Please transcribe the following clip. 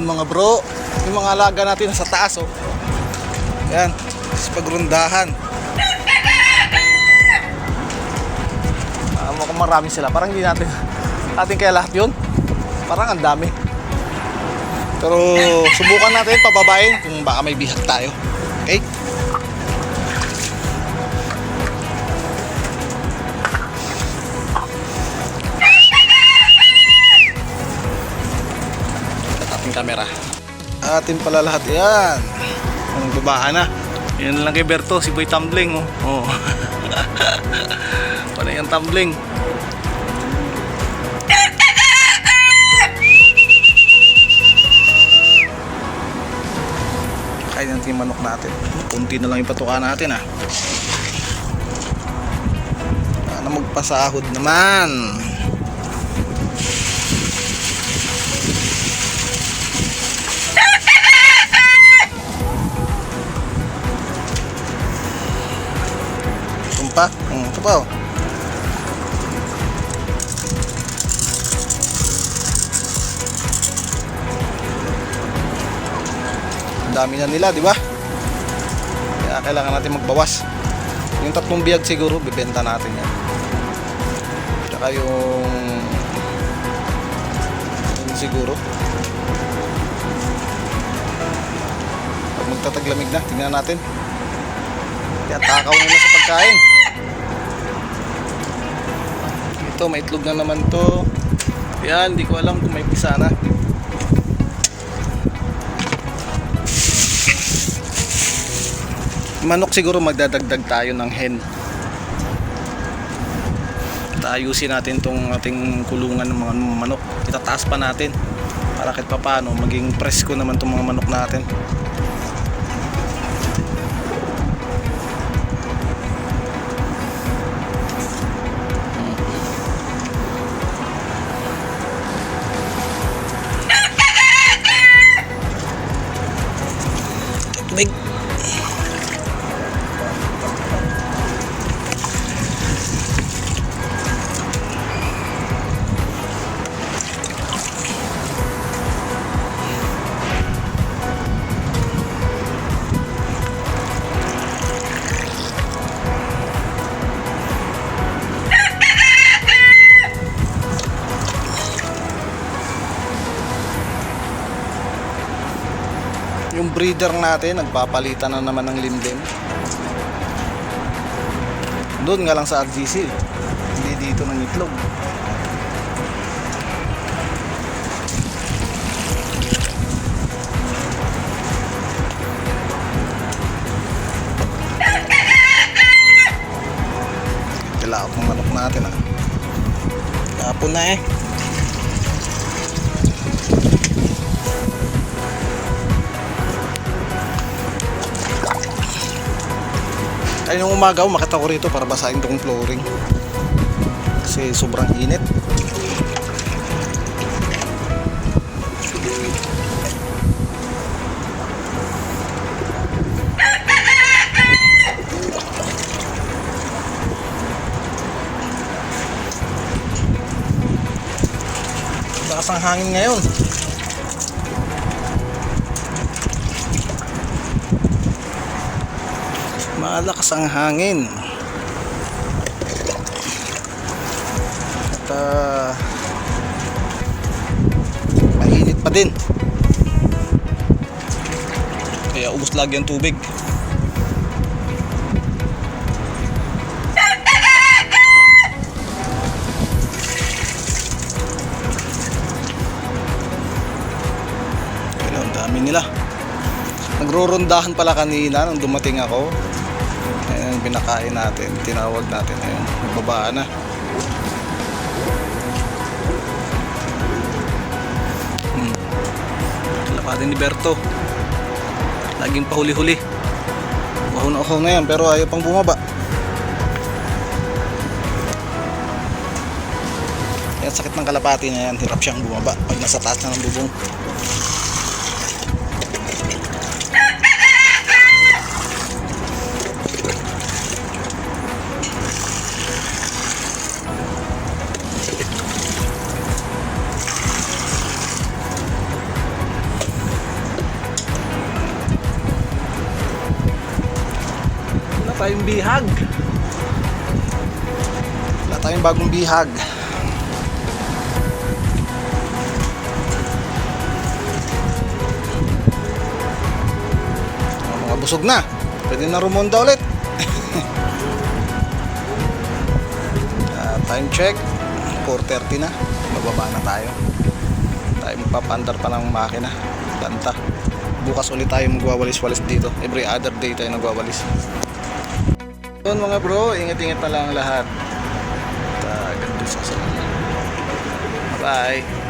mga bro, yung mga alaga natin sa taas oh. Yan, sa pagrundahan. Mukhang marami sila, parang hindi natin kaya lahat yun. Parang ang dami. Pero subukan natin pababain kung baka may bihag tayo. Okay? Ating camera. Atin pala lahat yan. Ang babaan na. Yan lang kay Berto, si Boy Tumbling oh. Panay ang tumbling. Kain natin yung manok natin. Kunti na lang yung patuka natin Sana magpasahod naman. Tumpa? Ito pa oh. Dami na nila, di ba? Kaya kailangan natin magbawas. Yung 3 biyag siguro bibenta natin yan. Tsaka yung siguro pag magtataglamig na, tingnan natin. Kaya takaw nila sa pagkain. Ito, may itlog na naman to. Yan, hindi ko alam kung may pisa na. Manok siguro magdadagdag tayo ng hen. Ayusin natin tong ating kulungan ng mga manok. Itataas pa natin para kahit papaano maging presko naman tong mga manok natin. Tubig. Yung breeder natin nagpapalitan na naman ng limlim. Doon nga lang sa RGC, hindi dito ng itlog. Kailangan ng manok natin Hapon na Ay, nung umaga umakit ako rito para basahin tong flooring kasi sobrang init. Lakas ang hangin ngayon. Malakas ang hangin at mainit pa din, kaya ubos lagi ang tubig. Kaya ang dami nila. Nagro-rondahan pala kanina nung dumating ako. Ayan, pinakain natin, tinawag natin. Ayan, nagbabaan na. Lapatin ni Berto, laging pahuli-huli. Uhaw na yan, pero ayaw pang bumaba. Ayan, sakit ng kalapati na yan. Hirap siyang bumaba pag nasa taas na ng bubong. tayong bihag. Wala tayong bagong bihag. Mga busog na. Pwede na rumonda ulit. Time check 4:30 na. Bababa na tayo. Tayo magpapandar pa ng makina. Banta. Bukas ulit tayo magwawalis-walis dito. Every other day tayo nagwawalis. Yun mga bro, ingat-ingat na lang lahat. Ganun sa sana. Bye.